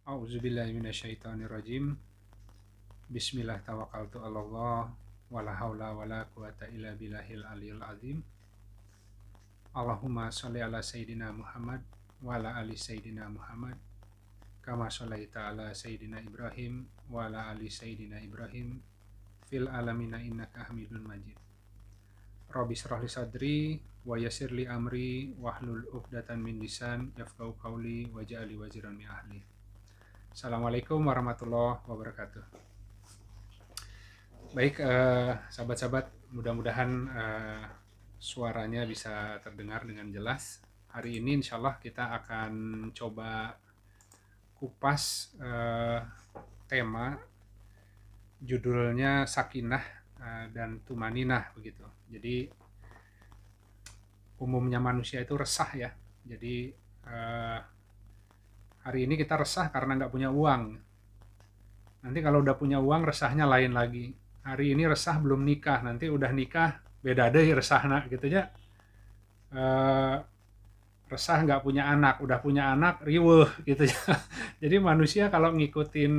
A'udzubillahi minasyaitonirrajim. Bismillah tawakkaltu 'alallah wala haula wala quwata illa billahil aliyil azim. Allahumma shalli ala sayyidina Muhammad wa ala ali sayyidina Muhammad kama shallaita ala sayyidina Ibrahim wa ala ali sayyidina Ibrahim fil alamina innaka Hamidun Majid. Rabbi shrah li sadri wa yassir li amri wahlul 'uqdatam min lisan yafqahu qawli waj'al li waziran min ahli. Assalamualaikum warahmatullahi wabarakatuh. Baik, sahabat-sahabat, mudah-mudahan suaranya bisa terdengar dengan jelas. Hari ini insya Allah kita akan coba kupas tema judulnya Sakinah dan Tumaninah begitu. Jadi umumnya manusia itu resah ya. Jadi hari ini kita resah karena nggak punya uang. Nanti kalau udah punya uang resahnya lain lagi. Hari ini resah belum nikah, nanti udah nikah beda deh resahna gitu ya. Resah nggak punya anak, udah punya anak riweuh gitu ya. Jadi manusia kalau ngikutin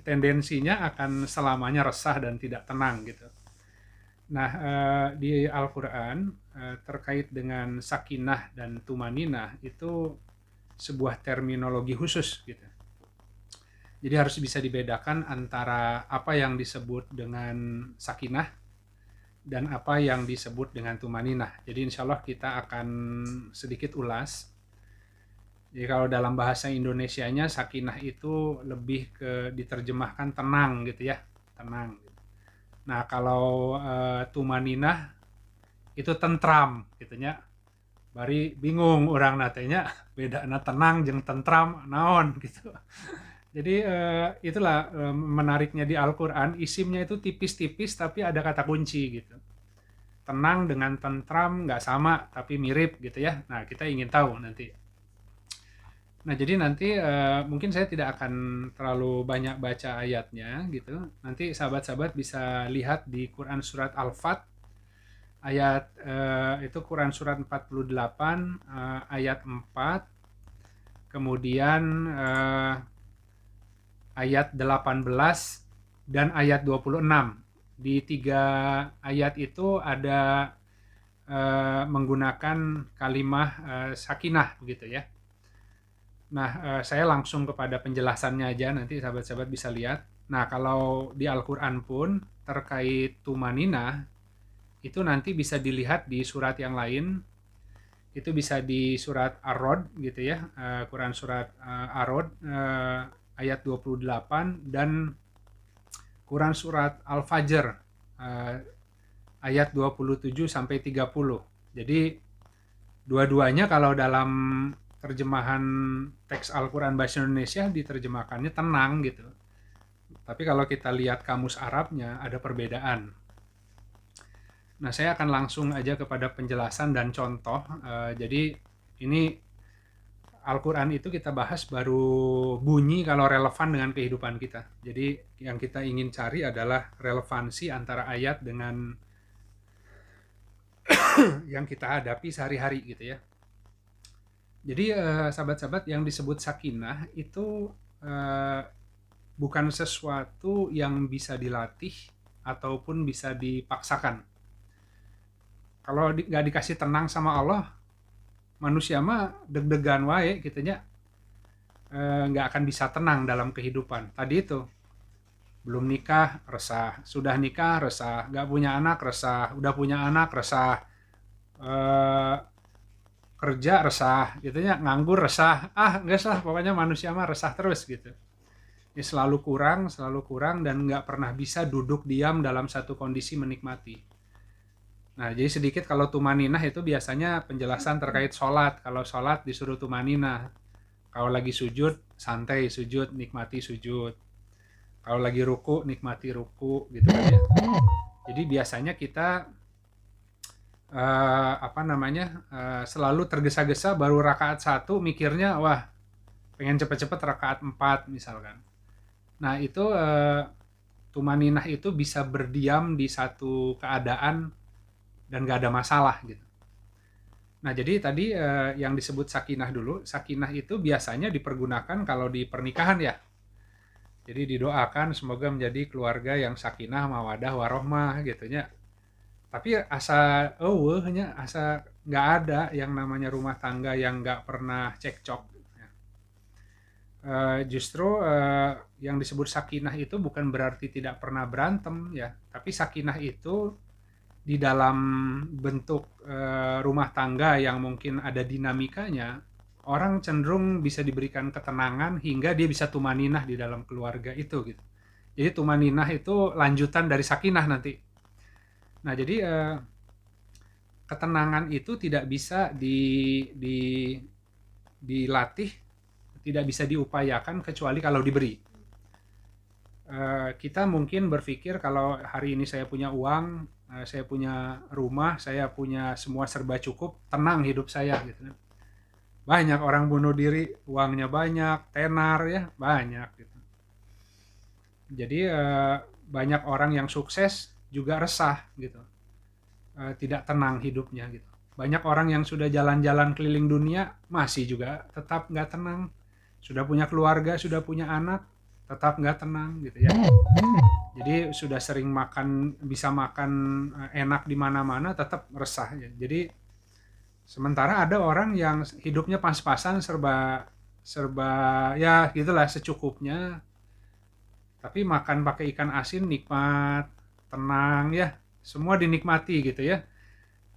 tendensinya akan selamanya resah dan tidak tenang gitu. Nah, di Al-Quran terkait dengan sakinah dan tumaninah itu sebuah terminologi khusus gitu. Jadi harus bisa dibedakan antara apa yang disebut dengan sakinah dan apa yang disebut dengan tumaninah. Jadi insya Allah kita akan sedikit ulas. Jadi kalau dalam bahasa Indonesianya sakinah itu lebih ke diterjemahkan tenang gitu ya, tenang. Nah kalau tumaninah itu tentram gitu ya. Bari bingung orang natenya bedana tenang jeung tentram naon gitu. Jadi itulah menariknya di Al-Quran, isimnya itu tipis-tipis tapi ada kata kunci gitu. Tenang dengan tentram nggak sama tapi mirip gitu ya. Nah kita ingin tahu nanti. Nah jadi nanti mungkin saya tidak akan terlalu banyak baca ayatnya gitu. Nanti sahabat-sahabat bisa lihat di Quran surat Al-Fat ayat itu Quran surat 48 ayat 4, kemudian ayat 18 dan ayat 26. Di 3 ayat itu ada menggunakan kalimah sakinah begitu ya. Nah, saya langsung kepada penjelasannya aja, nanti sahabat-sahabat bisa lihat. Nah, kalau di Al-Quran pun terkait tumaninah itu nanti bisa dilihat di surat yang lain. Itu bisa di surat Ar-Rod gitu ya, Quran surat Ar-Rod ayat 28 dan Quran surat Al-Fajr ayat 27 sampai 30. Jadi dua-duanya kalau dalam terjemahan teks Al-Quran bahasa Indonesia diterjemahkannya tenang gitu. Tapi kalau kita lihat kamus Arabnya ada perbedaan. Nah, saya akan langsung aja kepada penjelasan dan contoh. Jadi ini Al-Quran itu kita bahas baru bunyi kalau relevan dengan kehidupan kita. Jadi yang kita ingin cari adalah relevansi antara ayat dengan yang kita hadapi sehari-hari gitu ya. Jadi sahabat-sahabat, yang disebut sakinah itu bukan sesuatu yang bisa dilatih ataupun bisa dipaksakan. Kalau nggak dikasih tenang sama Allah, manusia mah deg-degan wae gitu nya, nggak akan bisa tenang dalam kehidupan. Tadi itu belum nikah resah, sudah nikah resah, nggak punya anak resah, udah punya anak resah, kerja resah gitu nya, nganggur resah, nggak salah, pokoknya manusia mah resah terus gitu. Ya, selalu kurang dan nggak pernah bisa duduk diam dalam satu kondisi menikmati. Nah, jadi sedikit kalau tumaninah itu biasanya penjelasan terkait sholat. Kalau sholat disuruh tumaninah. Kalau lagi sujud, santai sujud, nikmati sujud. Kalau lagi ruku, nikmati ruku gitu kan ya. Jadi biasanya kita selalu tergesa-gesa baru rakaat 1 mikirnya, wah pengen cepet-cepet rakaat 4 misalkan. Nah itu tumaninah itu bisa berdiam di satu keadaan dan gak ada masalah gitu. Nah, jadi tadi yang disebut sakinah dulu, sakinah itu biasanya dipergunakan kalau di pernikahan ya. Jadi didoakan semoga menjadi keluarga yang sakinah, mawadah, warohmah gitu nya. Tapi asa eueuhnya, asa nggak ada yang namanya rumah tangga yang nggak pernah cekcok. Justru yang disebut sakinah itu bukan berarti tidak pernah berantem ya, tapi sakinah itu di dalam bentuk rumah tangga yang mungkin ada dinamikanya, orang cenderung bisa diberikan ketenangan hingga dia bisa tumaninah di dalam keluarga itu gitu. Jadi tumaninah itu lanjutan dari sakinah nanti. Nah, jadi ketenangan itu tidak bisa dilatih, tidak bisa diupayakan kecuali kalau diberi. Kita mungkin berpikir kalau hari ini saya punya uang, saya punya rumah, saya punya semua serba cukup, tenang hidup saya gitu. Banyak orang bunuh diri, uangnya banyak, tenar ya, banyak gitu. Jadi banyak orang yang sukses juga resah gitu. Tidak tenang hidupnya gitu. Banyak orang yang sudah jalan-jalan keliling dunia masih juga tetap nggak tenang. Sudah punya keluarga, sudah punya anak, tetap nggak tenang gitu ya. Jadi sudah sering makan, bisa makan enak di mana-mana, tetap resah ya. Jadi sementara ada orang yang hidupnya pas-pasan, serba ya gitulah secukupnya, tapi makan pakai ikan asin nikmat, tenang ya, semua dinikmati gitu ya.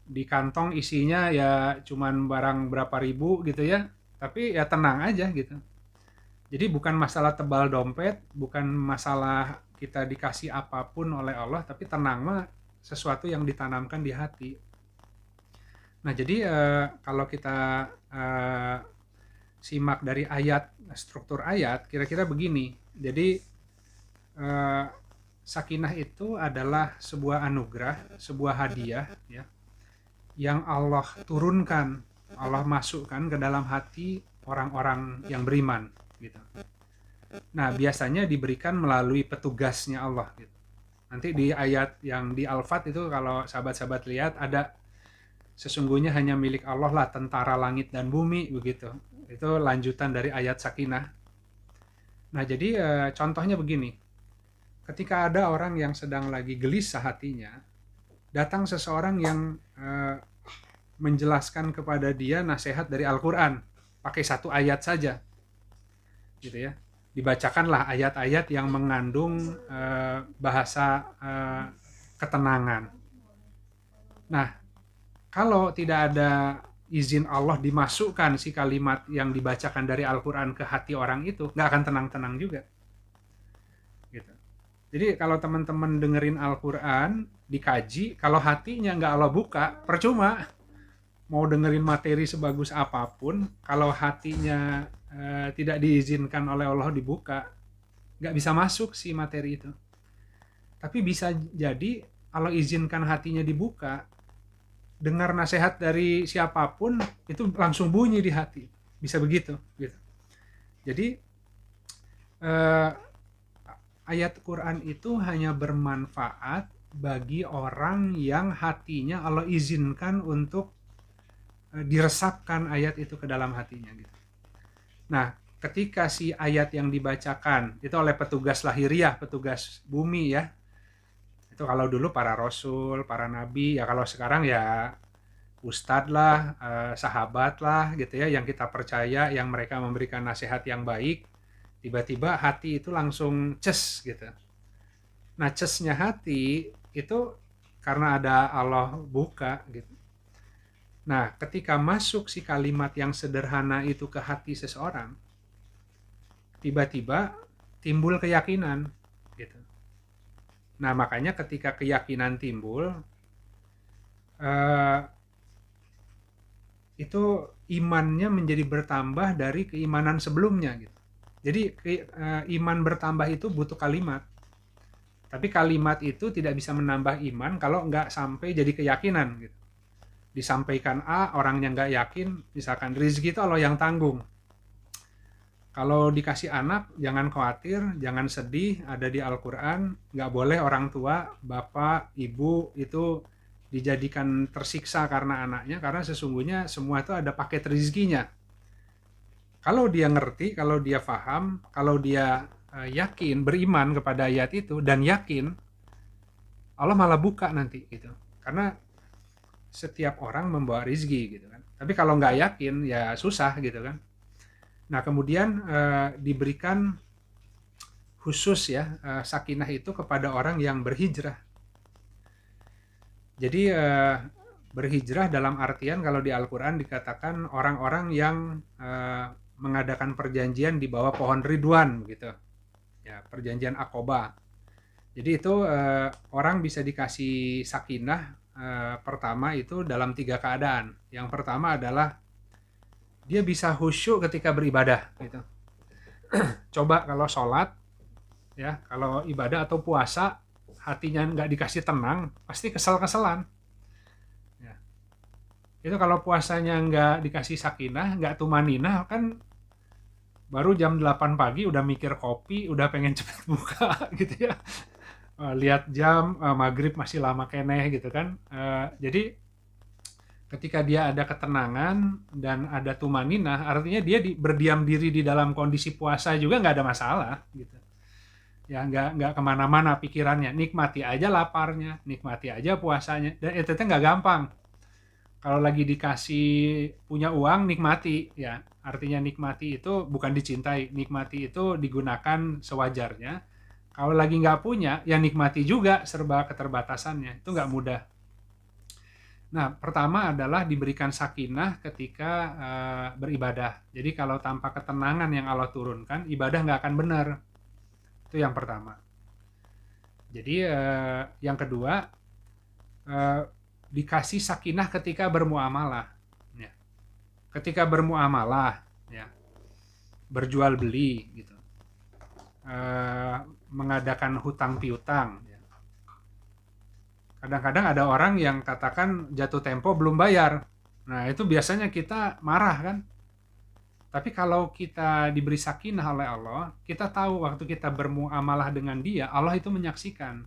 Di kantong isinya ya cuman barang berapa ribu gitu ya, tapi ya tenang aja gitu. Jadi bukan masalah tebal dompet, bukan masalah kita dikasih apapun oleh Allah, tapi tenang mah sesuatu yang ditanamkan di hati. Nah, jadi kalau kita simak dari ayat, struktur ayat, kira-kira begini. Jadi sakinah itu adalah sebuah anugerah, sebuah hadiah ya, yang Allah turunkan, Allah masukkan ke dalam hati orang-orang yang beriman gitu. Nah, biasanya diberikan melalui petugasnya Allah gitu. Nanti di ayat yang di Al-Fat itu kalau sahabat-sahabat lihat ada sesungguhnya hanya milik Allah lah tentara langit dan bumi begitu. Itu lanjutan dari ayat sakinah. Nah, jadi contohnya begini. Ketika ada orang yang sedang lagi gelisah hatinya, datang seseorang yang menjelaskan kepada dia nasihat dari Al-Quran pakai satu ayat saja gitu ya, dibacakanlah ayat-ayat yang mengandung bahasa ketenangan. Nah, kalau tidak ada izin Allah dimasukkan si kalimat yang dibacakan dari Al-Quran ke hati orang itu, nggak akan tenang-tenang juga gitu. Jadi kalau teman-teman dengerin Al-Quran dikaji, kalau hatinya nggak Allah buka, percuma. Mau dengerin materi sebagus apapun, kalau hatinya tidak diizinkan oleh Allah dibuka, nggak bisa masuk si materi itu. Tapi bisa jadi Allah izinkan hatinya dibuka, dengar nasihat dari siapapun itu langsung bunyi di hati, bisa begitu gitu. Jadi ayat Quran itu hanya bermanfaat bagi orang yang hatinya Allah izinkan untuk diresapkan ayat itu ke dalam hatinya gitu. Nah, ketika si ayat yang dibacakan itu oleh petugas lahiriah, petugas bumi ya, itu kalau dulu para rasul, para nabi, ya kalau sekarang ya ustadz lah, sahabat lah gitu ya, yang kita percaya, yang mereka memberikan nasihat yang baik, tiba-tiba hati itu langsung ces gitu. Nah, cesnya hati itu karena ada Allah buka gitu. Nah, ketika masuk si kalimat yang sederhana itu ke hati seseorang, tiba-tiba timbul keyakinan gitu. Nah, makanya ketika keyakinan timbul, itu imannya menjadi bertambah dari keimanan sebelumnya gitu. Jadi iman bertambah itu butuh kalimat. Tapi kalimat itu tidak bisa menambah iman kalau nggak sampai jadi keyakinan gitu. Disampaikan A, orangnya nggak yakin, misalkan rezeki itu Allah yang tanggung. Kalau dikasih anak, jangan khawatir, jangan sedih, ada di Al-Quran, nggak boleh orang tua, bapak, ibu itu dijadikan tersiksa karena anaknya, karena sesungguhnya semua itu ada paket rezekinya. Kalau dia ngerti, kalau dia paham, kalau dia yakin, beriman kepada ayat itu dan yakin, Allah malah buka nanti gitu. Karena setiap orang membawa rezeki gitu kan. Tapi kalau nggak yakin ya susah gitu kan. Nah kemudian diberikan khusus ya sakinah itu kepada orang yang berhijrah. Jadi berhijrah dalam artian kalau di Al-Quran dikatakan orang-orang yang mengadakan perjanjian di bawah pohon Ridwan gitu. Ya, perjanjian Aqobah. Jadi itu orang bisa dikasih sakinah pertama itu dalam 3 keadaan. Yang pertama adalah dia bisa khusyuk ketika beribadah gitu. Coba kalau sholat ya, kalau ibadah atau puasa hatinya nggak dikasih tenang, pasti kesel-keselan. Ya. Itu kalau puasanya nggak dikasih sakinah, nggak tumaninah, kan baru jam 8 pagi udah mikir kopi, udah pengen cepet buka gitu ya. Lihat jam, maghrib masih lama keneh gitu kan. Jadi ketika dia ada ketenangan dan ada tumaninah, artinya dia berdiam diri di dalam kondisi puasa juga nggak ada masalah gitu. Ya nggak kemana-mana pikirannya, nikmati aja laparnya, nikmati aja puasanya, dan itu nggak gampang. Kalau lagi dikasih punya uang, nikmati ya, artinya nikmati itu bukan dicintai, nikmati itu digunakan sewajarnya. Kalau lagi nggak punya, ya nikmati juga serba keterbatasannya, itu nggak mudah. Nah pertama adalah diberikan sakinah ketika beribadah. Jadi kalau tanpa ketenangan yang Allah turunkan, ibadah nggak akan benar. Itu yang pertama. Jadi yang kedua, dikasih sakinah ketika bermuamalah. Ya. Ketika bermuamalah, ya, berjual beli, gitu, mengadakan hutang piutang. Ya. Kadang-kadang ada orang yang katakan jatuh tempo belum bayar. Nah itu biasanya kita marah kan. Tapi kalau kita diberi sakinah oleh Allah, kita tahu waktu kita bermuamalah dengan dia, Allah itu menyaksikan.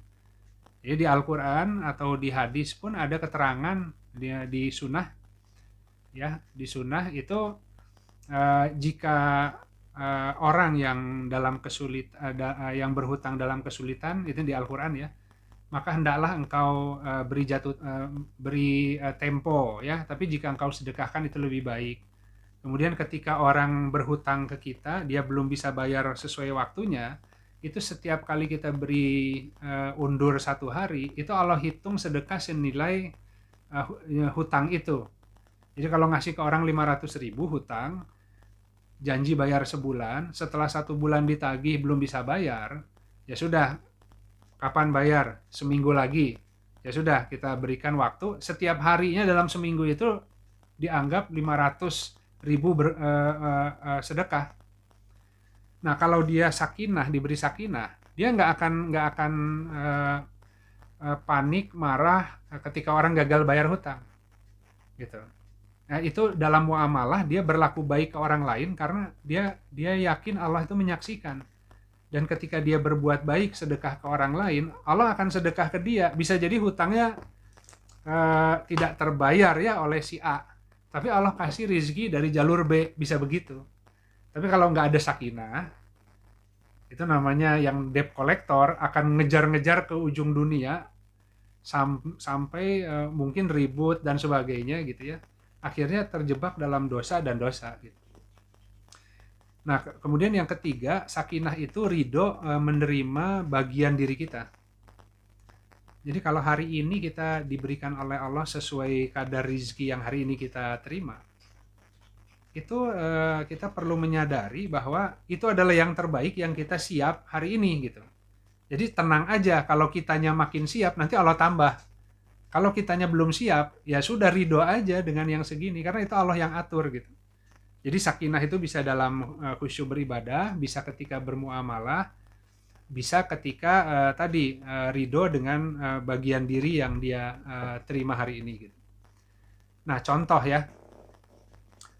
Jadi di Al-Quran atau di hadis pun ada keterangan di sunnah, ya di sunnah itu jika orang yang dalam yang berhutang dalam kesulitan, itu di Al-Quran ya, maka hendaklah engkau beri tempo ya, tapi jika engkau sedekahkan itu lebih baik. Kemudian ketika orang berhutang ke kita, dia belum bisa bayar sesuai waktunya, itu setiap kali kita beri undur 1 hari, itu Allah hitung sedekah senilai hutang itu. Jadi kalau ngasih ke orang 500.000 hutang, janji bayar sebulan, setelah 1 bulan ditagih belum bisa bayar, ya sudah, kapan bayar? Seminggu lagi. Ya sudah, kita berikan waktu, setiap harinya dalam seminggu itu dianggap 500.000 sedekah. Nah kalau dia sakinah, diberi sakinah, dia nggak akan panik, marah ketika orang gagal bayar hutang, gitu. Nah itu dalam muamalah dia berlaku baik ke orang lain karena dia yakin Allah itu menyaksikan. Dan ketika dia berbuat baik sedekah ke orang lain, Allah akan sedekah ke dia. Bisa jadi hutangnya tidak terbayar ya oleh si A, tapi Allah kasih rezeki dari jalur B, bisa begitu. Tapi kalau nggak ada sakinah, itu namanya yang debt collector akan ngejar-ngejar ke ujung dunia sampai mungkin ribut dan sebagainya gitu ya. Akhirnya terjebak dalam dosa dan dosa gitu. Nah kemudian yang ketiga, sakinah itu ridho menerima bagian diri kita. Jadi kalau hari ini kita diberikan oleh Allah sesuai kadar rezeki yang hari ini kita terima, itu kita perlu menyadari bahwa itu adalah yang terbaik yang kita siap hari ini gitu. Jadi tenang aja, kalau kitanya makin siap nanti Allah tambah. Kalau kitanya belum siap, ya sudah ridho aja dengan yang segini, karena itu Allah yang atur gitu. Jadi sakinah itu bisa dalam khusyuk beribadah, bisa ketika bermuamalah, bisa ketika ridho dengan bagian diri yang dia terima hari ini gitu. Nah contoh ya,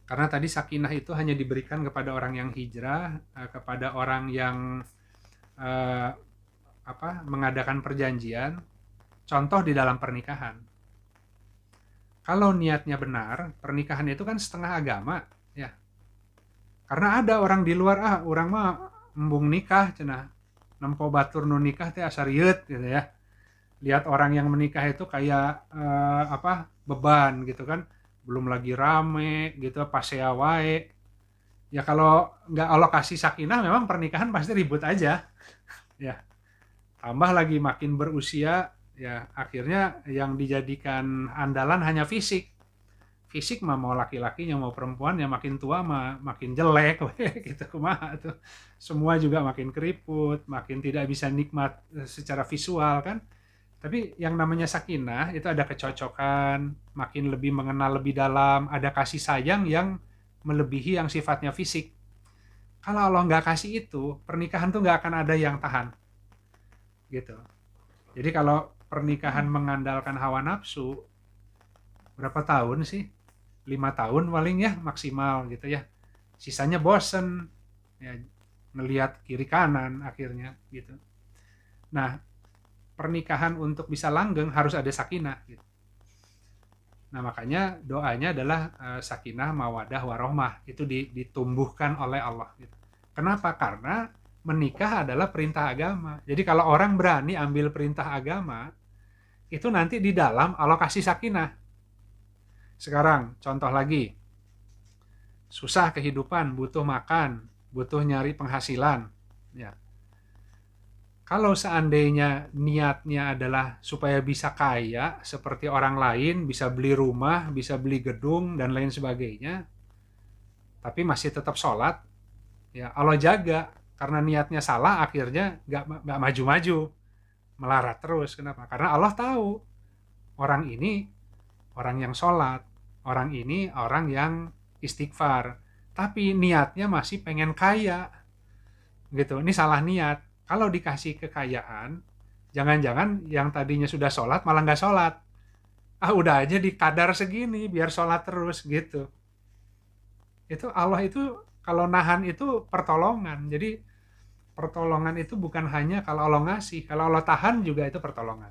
karena tadi sakinah itu hanya diberikan kepada orang yang hijrah, kepada orang yang mengadakan perjanjian. Contoh di dalam pernikahan, Kalau niatnya benar, pernikahan itu kan setengah agama, ya. Karena ada orang di luar, orang mah embung nikah cenah. Nempo batur nu nikah teh asa rieut gitu ya. Lihat orang yang menikah itu kayak beban gitu kan. Belum lagi rame gitu, pasea wae. Ya kalau nggak alokasi sakinah memang pernikahan pasti ribut aja. Ya, tambah lagi makin berusia, ya akhirnya yang dijadikan andalan hanya fisik. Fisik mah mau laki-lakinya mau perempuan ya makin tua mah makin jelek gitu kumaha tuh. Semua juga makin keriput, makin tidak bisa nikmat secara visual kan. Tapi yang namanya sakinah itu ada kecocokan, makin lebih mengenal lebih dalam, ada kasih sayang yang melebihi yang sifatnya fisik. Kalau Allah nggak kasih itu, pernikahan tuh nggak akan ada yang tahan gitu. Jadi kalau pernikahan mengandalkan hawa nafsu, berapa tahun sih? 5 tahun paling ya maksimal gitu ya. Sisanya bosen, ya, ngelihat kiri kanan akhirnya gitu. Nah, pernikahan untuk bisa langgeng harus ada sakinah gitu. Nah, makanya doanya adalah sakinah, mawadah, warohmah. Itu ditumbuhkan oleh Allah gitu. Kenapa? Karena menikah adalah perintah agama. Jadi kalau orang berani ambil perintah agama, itu nanti di dalam alokasi sakinah. Sekarang, contoh lagi. Susah kehidupan, butuh makan, butuh nyari penghasilan. Ya. Kalau seandainya niatnya adalah supaya bisa kaya seperti orang lain, bisa beli rumah, bisa beli gedung, dan lain sebagainya, tapi masih tetap sholat, ya Allah jaga. Karena niatnya salah, akhirnya nggak maju-maju, melarat terus. Kenapa? Karena Allah tahu orang ini orang yang sholat, orang ini orang yang istighfar, tapi niatnya masih pengen kaya, gitu. Ini salah niat. Kalau dikasih kekayaan, jangan-jangan yang tadinya sudah sholat malah nggak sholat. Udah aja di kadar segini, biar sholat terus, gitu. Itu Allah itu, kalau nahan itu pertolongan. Jadi, pertolongan itu bukan hanya kalau Allah ngasih, kalau Allah tahan juga itu pertolongan.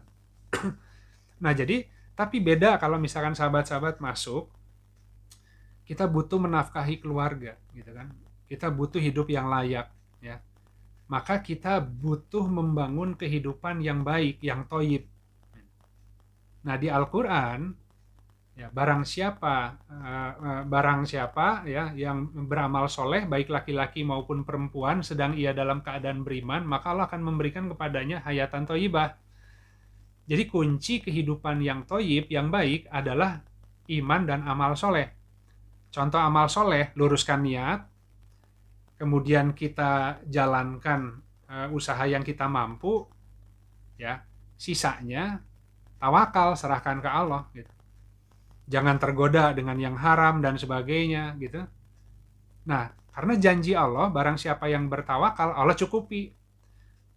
Nah, jadi, tapi beda kalau misalkan sahabat-sahabat masuk, kita butuh menafkahi keluarga, gitu kan. Kita butuh hidup yang layak, ya. Maka kita butuh membangun kehidupan yang baik, yang thoyyib. Nah, di Al-Quran, ya, barang siapa ya yang beramal soleh, baik laki-laki maupun perempuan, sedang ia dalam keadaan beriman, maka Allah akan memberikan kepadanya hayatan thoyyibah. Jadi kunci kehidupan yang thoyyib, yang baik adalah iman dan amal soleh. Contoh amal soleh, luruskan niat, kemudian kita jalankan usaha yang kita mampu, ya, sisanya tawakal, serahkan ke Allah gitu. Jangan tergoda dengan yang haram dan sebagainya gitu. Nah, karena janji Allah, barang siapa yang bertawakal, Allah cukupi.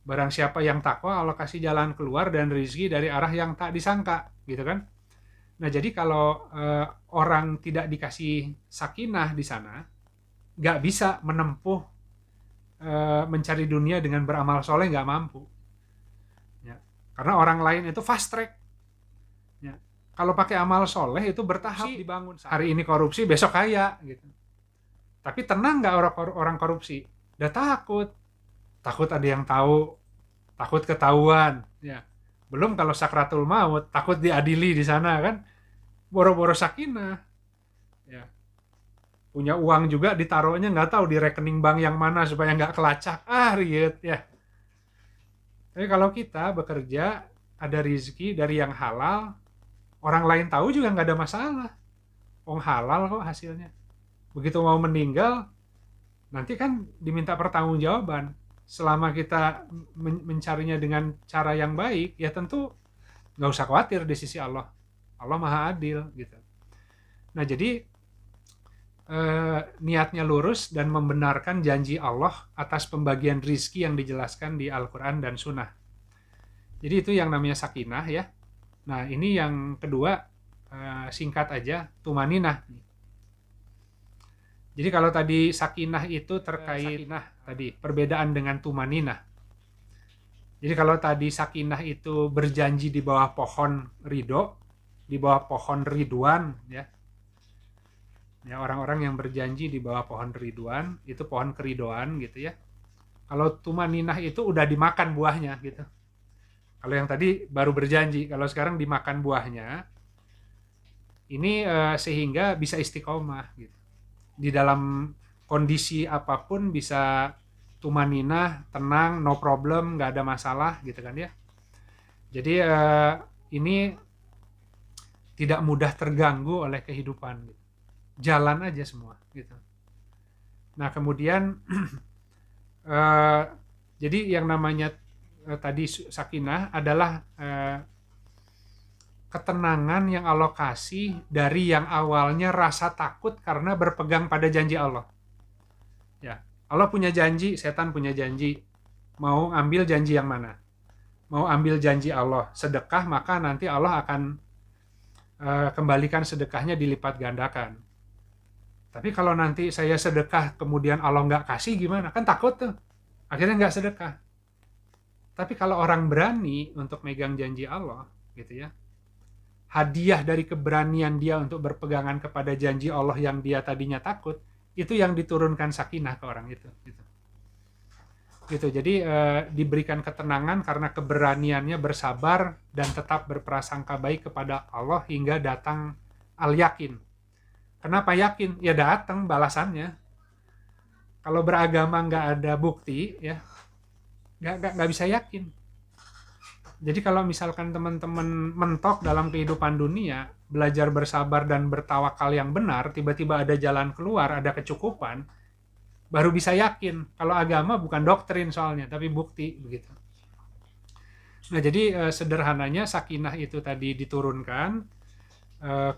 Barang siapa yang takwa, Allah kasih jalan keluar dan rezeki dari arah yang tak disangka, gitu kan. Nah, jadi kalau orang tidak dikasih sakinah di sana, nggak bisa menempuh mencari dunia dengan beramal soleh, nggak mampu. Ya. Karena orang lain itu fast track. Ya. Kalau pakai amal soleh itu bertahap dibangun. Hari ini korupsi, besok kaya. Gitu. Tapi tenang nggak orang korupsi? Udah takut ada yang tahu, takut ketahuan. Ya. Belum kalau sakratul maut, takut diadili di sana kan, boro-boro sakinah. Ya. Punya uang juga ditaruhnya nggak tahu di rekening bank yang mana supaya nggak kelacak. Riet ya. Tapi kalau kita bekerja, ada rezeki dari yang halal, orang lain tahu juga nggak ada masalah. Halal kok hasilnya. Begitu mau meninggal, nanti kan diminta pertanggungjawaban. Selama kita mencarinya dengan cara yang baik, ya tentu nggak usah khawatir di sisi Allah. Allah Maha Adil gitu. Nah, jadi niatnya lurus dan membenarkan janji Allah atas pembagian rizki yang dijelaskan di Al-Quran dan Sunnah. Jadi itu yang namanya sakinah ya. Nah, ini yang kedua, singkat aja, tumaninah. Jadi kalau tadi sakinah itu terkait tadi perbedaan dengan tumaninah. Jadi kalau tadi sakinah itu berjanji di bawah pohon ridho, di bawah pohon ridwan, ya. Ya, orang-orang yang berjanji di bawah pohon ridwan, itu pohon keridoan gitu ya. Kalau tumaninah itu udah dimakan buahnya gitu. Kalau yang tadi baru berjanji, kalau sekarang dimakan buahnya, ini sehingga bisa istiqomah gitu. Di dalam kondisi apapun bisa tumaninah, tenang, no problem, nggak ada masalah gitu kan ya. Jadi ini tidak mudah terganggu oleh kehidupan gitu. Jalan aja semua gitu. Nah kemudian jadi yang namanya tadi sakinah adalah ketenangan yang Allah kasih dari yang awalnya rasa takut karena berpegang pada janji Allah. Ya, Allah punya janji, setan punya janji. Mau ambil janji yang mana? Mau ambil janji Allah, sedekah, maka nanti Allah akan kembalikan sedekahnya dilipat gandakan. Tapi kalau nanti saya sedekah kemudian Allah nggak kasih gimana? Kan takut tuh. Akhirnya nggak sedekah. Tapi kalau orang berani untuk megang janji Allah, gitu ya, hadiah dari keberanian dia untuk berpegangan kepada janji Allah yang dia tadinya takut, itu yang diturunkan sakinah ke orang itu. Gitu. Jadi diberikan ketenangan karena keberaniannya bersabar dan tetap berprasangka baik kepada Allah hingga datang al-yakin. Kenapa yakin? Ya datang balasannya. Kalau beragama nggak ada bukti, ya nggak bisa yakin. Jadi kalau misalkan teman-teman mentok dalam kehidupan dunia, belajar bersabar dan bertawakal yang benar, tiba-tiba ada jalan keluar, ada kecukupan, baru bisa yakin. Kalau agama bukan doktrin soalnya, tapi bukti begitu. Nah jadi sederhananya sakinah itu tadi diturunkan,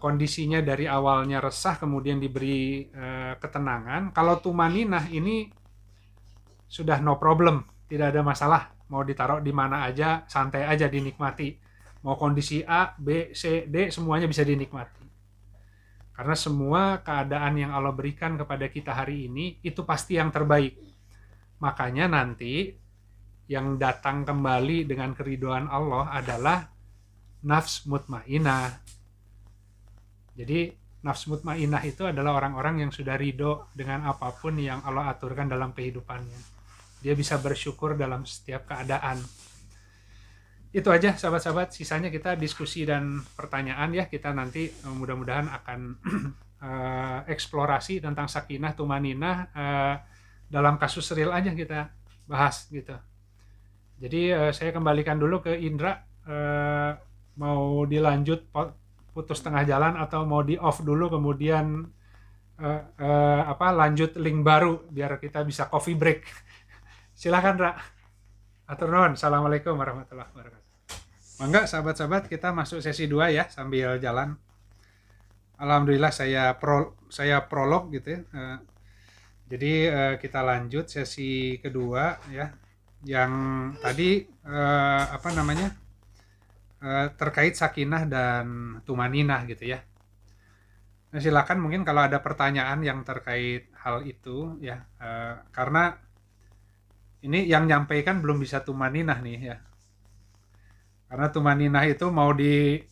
kondisinya dari awalnya resah kemudian diberi ketenangan. Kalau tumaninah ini sudah no problem, tidak ada masalah, mau ditaruh di mana aja, santai aja dinikmati. Mau kondisi A, B, C, D, semuanya bisa dinikmati. Karena semua keadaan yang Allah berikan kepada kita hari ini, itu pasti yang terbaik. Makanya nanti, yang datang kembali dengan keridhaan Allah adalah nafs mutmainah. Jadi, nafs mutmainah itu adalah orang-orang yang sudah ridho dengan apapun yang Allah aturkan dalam kehidupannya. Dia bisa bersyukur dalam setiap keadaan. Itu aja sahabat-sahabat, sisanya kita diskusi dan pertanyaan ya. Kita nanti mudah-mudahan akan eksplorasi tentang sakinah, tumaninah dalam kasus real aja kita bahas gitu. Jadi saya kembalikan dulu ke Indra, mau dilanjut putus tengah jalan atau mau di off dulu kemudian lanjut link baru biar kita bisa coffee break. Silakan Ra. Atur nuhun. Assalamualaikum warahmatullahi wabarakatuh. Mangga sahabat-sahabat kita masuk sesi 2 ya sambil jalan. Alhamdulillah saya prolog gitu ya. Jadi kita lanjut sesi kedua ya. Yang tadi terkait sakinah dan tumaninah gitu ya. Nah, silakan mungkin kalau ada pertanyaan yang terkait hal itu ya, karena ini yang nyampaikan belum bisa tumaninah nih ya. Karena tumaninah itu mau di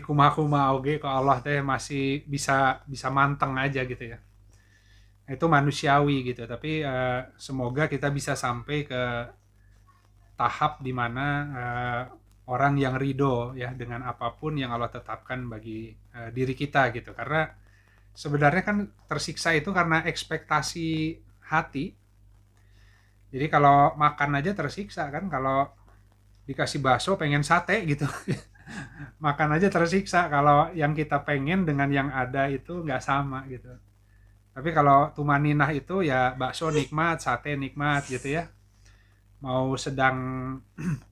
kumaha-kumaha oge ke Allah teh masih bisa manteng aja gitu ya. Itu manusiawi gitu, tapi semoga kita bisa sampai ke tahap di mana orang yang ridho ya dengan apapun yang Allah tetapkan bagi diri kita gitu. Karena sebenarnya kan tersiksa itu karena ekspektasi hati. Jadi kalau makan aja tersiksa kan, kalau dikasih bakso pengen sate gitu. Makan aja tersiksa kalau yang kita pengen dengan yang ada itu nggak sama gitu. Tapi kalau tumaninah itu ya bakso nikmat, sate nikmat gitu ya. Mau sedang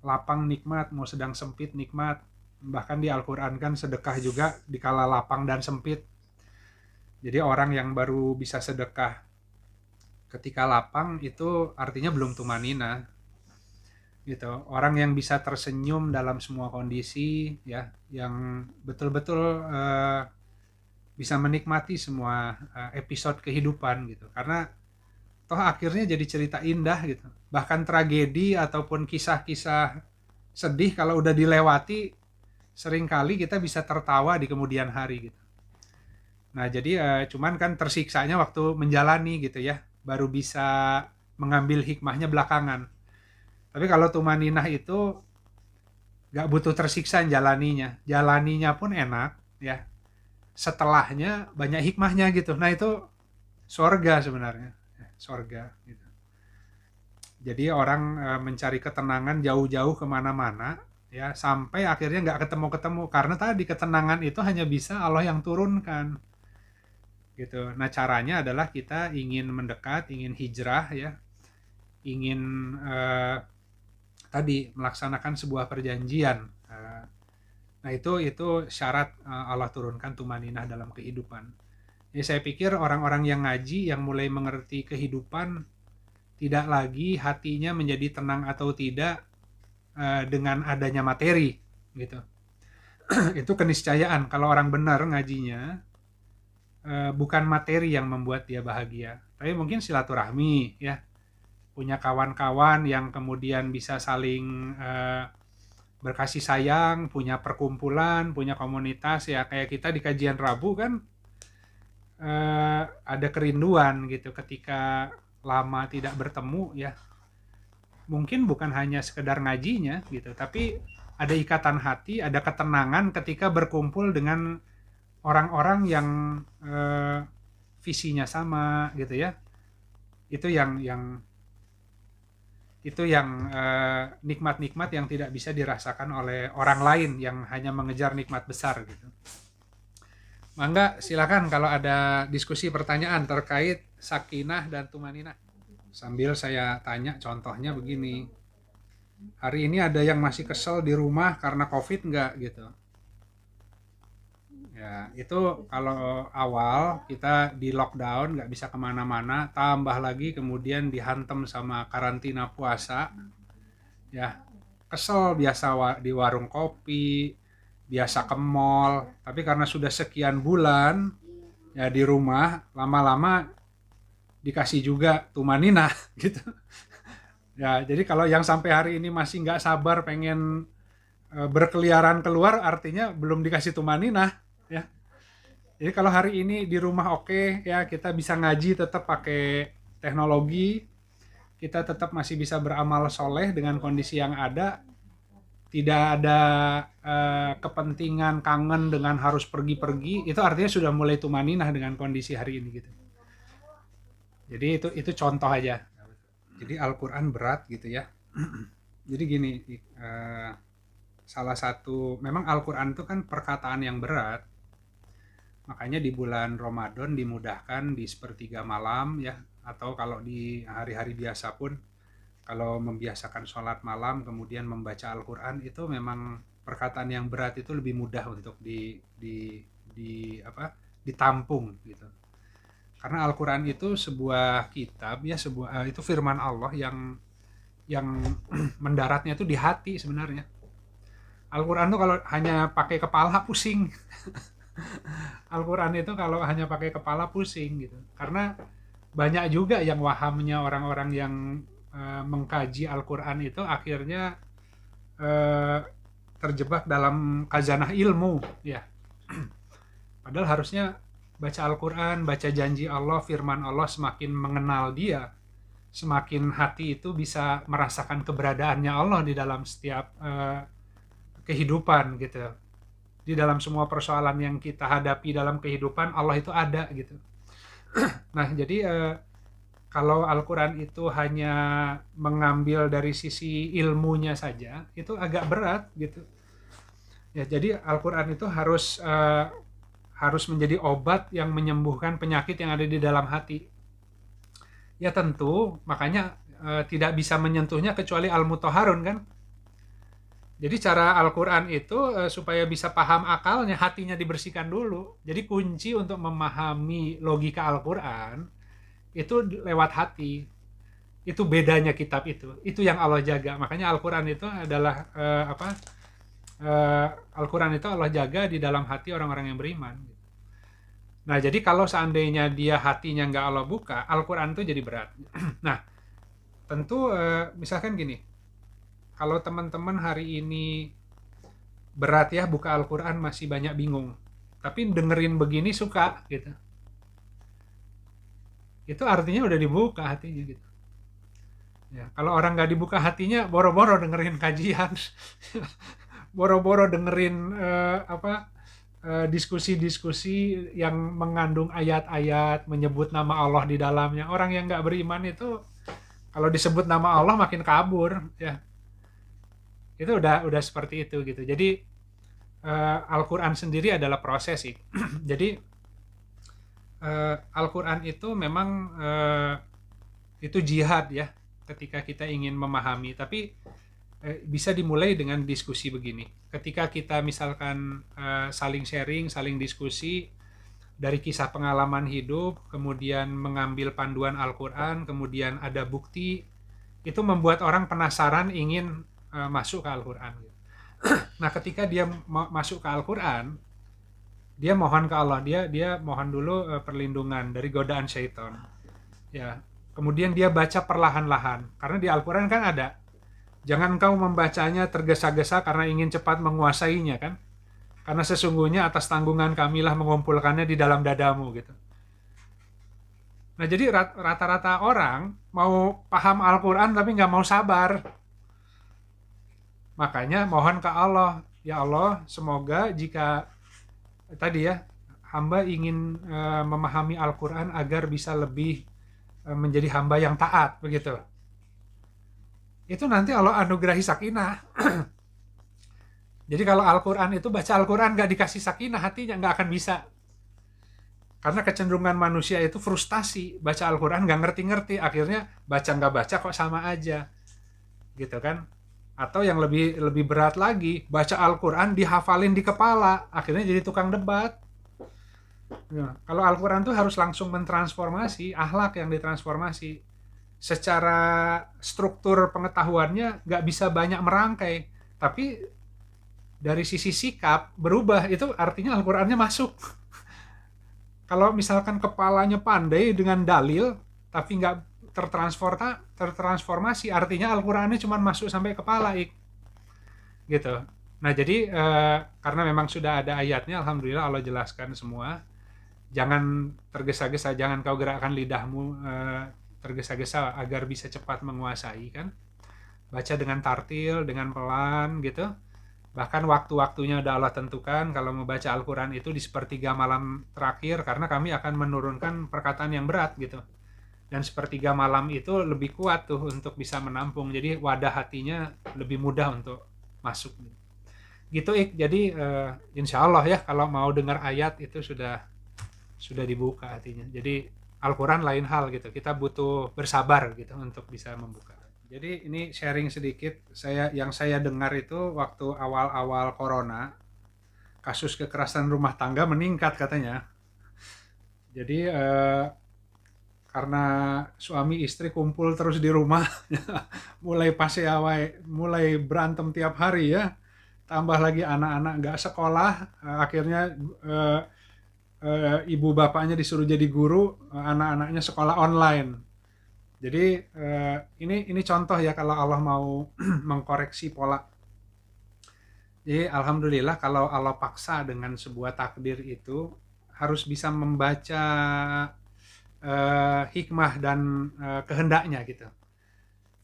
lapang nikmat, mau sedang sempit nikmat. Bahkan di Al-Quran kan sedekah juga dikala lapang dan sempit. Jadi orang yang baru bisa sedekah ketika lapang itu artinya belum tumaninah gitu. Orang yang bisa tersenyum dalam semua kondisi ya, yang betul-betul bisa menikmati semua episode kehidupan gitu. Karena toh akhirnya jadi cerita indah gitu. Bahkan tragedi ataupun kisah-kisah sedih kalau udah dilewati seringkali kita bisa tertawa di kemudian hari gitu. Nah, jadi cuman kan tersiksanya waktu menjalani gitu ya, baru bisa mengambil hikmahnya belakangan. Tapi kalau tumaninah itu nggak butuh tersiksa jalaninya pun enak ya. Setelahnya banyak hikmahnya gitu. Nah itu sorga sebenarnya, sorga. Gitu. Jadi orang mencari ketenangan jauh-jauh kemana-mana ya sampai akhirnya nggak ketemu-ketemu karena tadi ketenangan itu hanya bisa Allah yang turunkan gitu. Nah caranya adalah kita ingin mendekat, ingin hijrah ya, ingin tadi melaksanakan sebuah perjanjian. Nah itu syarat Allah turunkan tumaninah dalam kehidupan. Jadi saya pikir orang-orang yang ngaji, yang mulai mengerti kehidupan, tidak lagi hatinya menjadi tenang atau tidak dengan adanya materi, gitu. Itu keniscayaan. Kalau orang benar ngajinya, bukan materi yang membuat dia bahagia, tapi mungkin silaturahmi, ya, punya kawan-kawan yang kemudian bisa saling berkasih sayang, punya perkumpulan, punya komunitas, ya kayak kita di kajian Rabu kan ada kerinduan gitu ketika lama tidak bertemu ya. Mungkin bukan hanya sekedar ngajinya gitu, tapi ada ikatan hati, ada ketenangan ketika berkumpul dengan orang-orang yang visinya sama gitu ya. Itu yang nikmat-nikmat yang tidak bisa dirasakan oleh orang lain yang hanya mengejar nikmat besar gitu. Mangga silakan kalau ada diskusi pertanyaan terkait sakinah dan tumaninah. Sambil saya tanya contohnya begini. Hari ini ada yang masih kesel di rumah karena COVID nggak gitu? Ya, itu kalau awal kita di lockdown nggak bisa kemana-mana, tambah lagi kemudian dihantam sama karantina puasa, ya kesel biasa di warung kopi, biasa ke mall, tapi karena sudah sekian bulan ya di rumah, lama-lama dikasih juga tumaninah gitu. Ya, jadi kalau yang sampai hari ini masih nggak sabar pengen berkeliaran keluar, artinya belum dikasih tumaninah ya. Jadi kalau hari ini di rumah oke, ya kita bisa ngaji tetap pakai teknologi, kita tetap masih bisa beramal soleh dengan kondisi yang ada, tidak ada kepentingan kangen dengan harus pergi-pergi, itu artinya sudah mulai tumaninah dengan kondisi hari ini gitu. Jadi itu contoh aja. Jadi Al-Quran berat gitu ya. Jadi gini, salah satu, memang Al-Quran itu kan perkataan yang berat, makanya di bulan Ramadan dimudahkan di sepertiga malam ya, atau kalau di hari-hari biasa pun kalau membiasakan sholat malam kemudian membaca Al-Quran itu memang perkataan yang berat itu lebih mudah untuk ditampung gitu. Karena Al-Quran itu sebuah kitab ya, itu firman Allah yang mendaratnya itu di hati sebenarnya. Al-Quran itu kalau hanya pakai kepala pusing. Al-Quran itu kalau hanya pakai kepala pusing gitu. Karena banyak juga yang wahamnya orang-orang yang mengkaji Al-Quran itu akhirnya terjebak dalam khazanah ilmu ya. Padahal harusnya baca Al-Quran, baca janji Allah, firman Allah, semakin mengenal dia, semakin hati itu bisa merasakan keberadaannya Allah di dalam setiap kehidupan gitu. Di dalam semua persoalan yang kita hadapi dalam kehidupan, Allah itu ada gitu. Nah, jadi kalau Al-Quran itu hanya mengambil dari sisi ilmunya saja, itu agak berat gitu. Ya, jadi Al-Quran itu harus menjadi obat yang menyembuhkan penyakit yang ada di dalam hati. Ya tentu, makanya tidak bisa menyentuhnya kecuali Al-Mutahharun kan. Jadi cara Al-Quran itu supaya bisa paham akalnya, hatinya dibersihkan dulu. Jadi kunci untuk memahami logika Al-Quran itu lewat hati. Itu bedanya kitab itu. Itu yang Allah jaga. Makanya Al-Quran itu adalah Al-Quran itu Allah jaga di dalam hati orang-orang yang beriman. Nah, jadi kalau seandainya dia hatinya nggak Allah buka, Al-Quran itu jadi berat. Nah, tentu misalkan gini, kalau teman-teman hari ini berat ya buka Al-Quran masih banyak bingung. Tapi dengerin begini suka gitu. Itu artinya udah dibuka hatinya gitu. Ya, kalau orang nggak dibuka hatinya, boro-boro dengerin kajian, boro-boro dengerin diskusi-diskusi yang mengandung ayat-ayat, menyebut nama Allah di dalamnya. Orang yang nggak beriman itu, kalau disebut nama Allah makin kabur, ya. Itu udah seperti itu gitu. Jadi Al-Quran sendiri adalah proses sih. Jadi Al-Quran itu memang itu jihad ya, ketika kita ingin memahami. Tapi bisa dimulai dengan diskusi begini. Ketika kita misalkan saling sharing, saling diskusi dari kisah pengalaman hidup, kemudian mengambil panduan Al-Quran, kemudian ada bukti, itu membuat orang penasaran ingin masuk ke Al-Quran. Nah, ketika dia masuk ke Al-Quran, dia mohon ke Allah, dia mohon dulu perlindungan dari godaan syaitan. Ya, kemudian dia baca perlahan-lahan, karena di Al-Quran kan ada, jangan kau membacanya tergesa-gesa karena ingin cepat menguasainya kan, karena sesungguhnya atas tanggungan kamilah mengumpulkannya di dalam dadamu gitu. Nah, jadi rata-rata orang mau paham Al-Quran tapi nggak mau sabar. Makanya mohon ke Allah, ya Allah, semoga jika tadi ya, hamba ingin memahami Al-Quran agar bisa lebih menjadi hamba yang taat, begitu. Itu nanti Allah anugerahi sakinah. Jadi kalau Al-Quran itu, baca Al-Quran nggak dikasih sakinah, hatinya nggak akan bisa. Karena kecenderungan manusia itu frustasi, baca Al-Quran nggak ngerti-ngerti, akhirnya baca nggak baca kok sama aja, gitu kan. Atau yang lebih berat lagi, baca Al-Quran dihafalin di kepala, akhirnya jadi tukang debat. Nah, kalau Al-Quran tuh harus langsung mentransformasi, akhlak yang ditransformasi. Secara struktur pengetahuannya nggak bisa banyak merangkai, tapi dari sisi sikap berubah, itu artinya Al-Qurannya masuk. Kalau misalkan kepalanya pandai dengan dalil, tapi nggak tertransformasi, artinya Al-Qurannya cuma masuk sampai kepala, gitu. Nah, jadi karena memang sudah ada ayatnya, alhamdulillah Allah jelaskan semua. Jangan tergesa-gesa, jangan kau gerakkan lidahmu tergesa-gesa agar bisa cepat menguasai kan. Baca dengan tartil, dengan pelan gitu. Bahkan waktu-waktunya udah Allah tentukan. Kalau mau baca Al-Quran itu di sepertiga malam terakhir, karena kami akan menurunkan perkataan yang berat gitu. Dan sepertiga malam itu lebih kuat tuh untuk bisa menampung. Jadi wadah hatinya lebih mudah untuk masuk. Gitu Jadi insya Allah ya, kalau mau dengar ayat itu sudah dibuka hatinya. Jadi Al-Quran lain hal gitu. Kita butuh bersabar gitu untuk bisa membuka. Jadi ini sharing sedikit, yang saya dengar itu waktu awal-awal corona, kasus kekerasan rumah tangga meningkat katanya. Jadi karena suami istri kumpul terus di rumah, mulai paseawai, mulai berantem tiap hari ya, tambah lagi anak-anak nggak sekolah, akhirnya ibu bapaknya disuruh jadi guru, anak-anaknya sekolah online. Jadi ini contoh ya kalau Allah mau mengkoreksi pola. Jadi alhamdulillah kalau Allah paksa dengan sebuah takdir itu, harus bisa membaca hikmah dan kehendaknya gitu.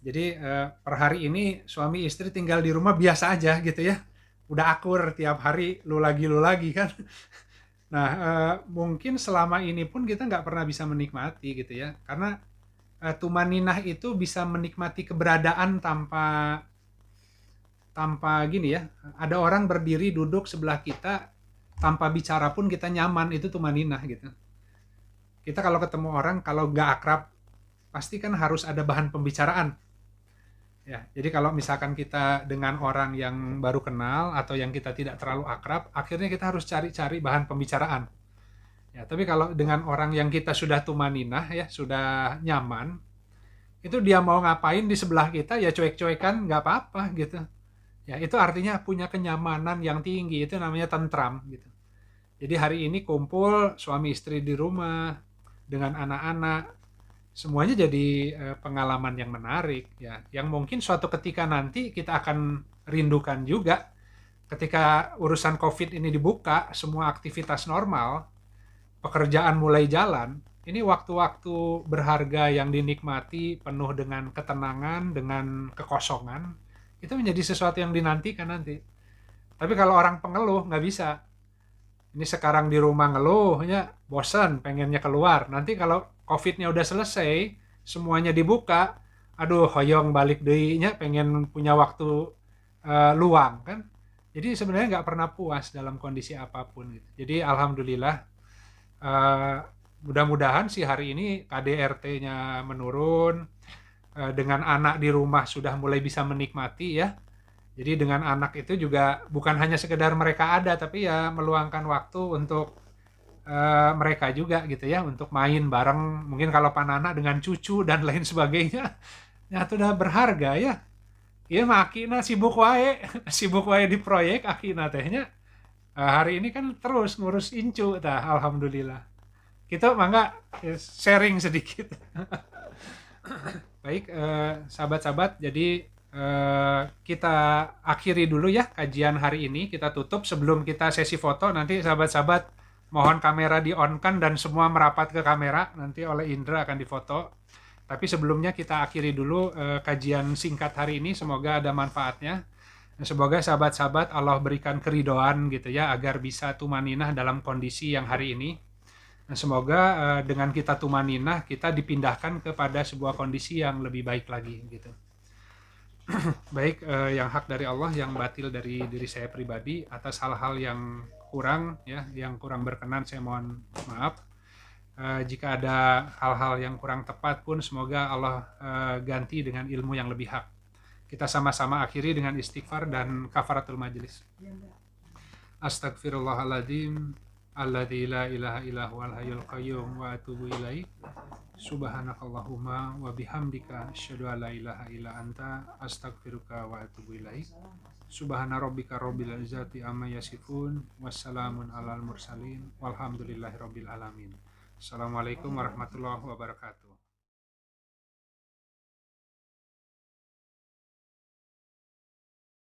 Jadi per hari ini suami istri tinggal di rumah biasa aja gitu ya, udah akur tiap hari lu lagi kan. Nah mungkin selama ini pun kita nggak pernah bisa menikmati gitu ya, karena tumaninah itu bisa menikmati keberadaan tanpa gini ya, ada orang berdiri duduk sebelah kita tanpa bicara pun kita nyaman, itu tumaninah gitu. Kita kalau ketemu orang, kalau nggak akrab, pasti kan harus ada bahan pembicaraan. Ya, jadi kalau misalkan kita dengan orang yang baru kenal atau yang kita tidak terlalu akrab, akhirnya kita harus cari-cari bahan pembicaraan. Ya, tapi kalau dengan orang yang kita sudah tumaninah ya, sudah nyaman, itu dia mau ngapain di sebelah kita ya cuek-cuekan nggak apa-apa gitu. Ya, itu artinya punya kenyamanan yang tinggi, itu namanya tentram gitu. Jadi hari ini kumpul suami istri di rumah dengan anak-anak, semuanya jadi pengalaman yang menarik ya, yang mungkin suatu ketika nanti kita akan rindukan juga Ketika urusan COVID ini dibuka, semua aktivitas normal, pekerjaan mulai jalan, ini waktu-waktu berharga yang dinikmati penuh dengan ketenangan, dengan kekosongan, itu menjadi sesuatu yang dinantikan nanti. Tapi kalau orang pengeluh nggak bisa. Ini sekarang di rumah ngeluhnya, bosan, pengennya keluar. Nanti kalau COVID-nya udah selesai, semuanya dibuka, aduh, hoyong balik deinya, pengen punya waktu luang kan. Jadi sebenarnya nggak pernah puas dalam kondisi apapun gitu. Jadi alhamdulillah, eh, mudah-mudahan sih hari ini KDRT-nya menurun, dengan anak di rumah sudah mulai bisa menikmati ya. Jadi dengan anak itu juga bukan hanya sekedar mereka ada, tapi ya meluangkan waktu untuk mereka juga gitu ya, untuk main bareng. Mungkin kalau panana dengan cucu dan lain sebagainya, ya itu udah berharga ya. Iya mah akina sibuk wae, sibuk wae di proyek akina tehnya. Hari ini kan terus ngurus incu, tah alhamdulillah. Kita mangga sharing sedikit. Baik, sahabat-sahabat, jadi kita akhiri dulu ya kajian hari ini. Kita tutup sebelum kita sesi foto. Nanti sahabat-sahabat mohon kamera di-on-kan dan semua merapat ke kamera. Nanti oleh Indra akan difoto. Tapi sebelumnya kita akhiri dulu kajian singkat hari ini. Semoga ada manfaatnya. Dan semoga sahabat-sahabat Allah berikan keridoan gitu ya, agar bisa tumaninah dalam kondisi yang hari ini. Dan semoga dengan kita tumaninah, kita dipindahkan kepada sebuah kondisi yang lebih baik lagi gitu. Baik, yang hak dari Allah, yang batil dari diri saya pribadi. Atas hal-hal yang kurang ya, yang kurang berkenan, saya mohon maaf. Jika ada hal-hal yang kurang tepat pun, semoga Allah ganti dengan ilmu yang lebih hak. Kita sama-sama akhiri dengan istighfar dan kafaratul majlis. Astagfirullahaladzim, alladzi la ilaha illa huwal hayyul qayyum, wa atubu ilaih. Subhanakallahumma wa bihamdika asyhadu an la ilaha illa anta astaghfiruka wa atubu ilaik. Subhana rabbika rabbil izzati amma yasifun, wassalamun alal mursalin, walhamdulillahi rabbil alamin. Assalamualaikum warahmatullahi wabarakatuh.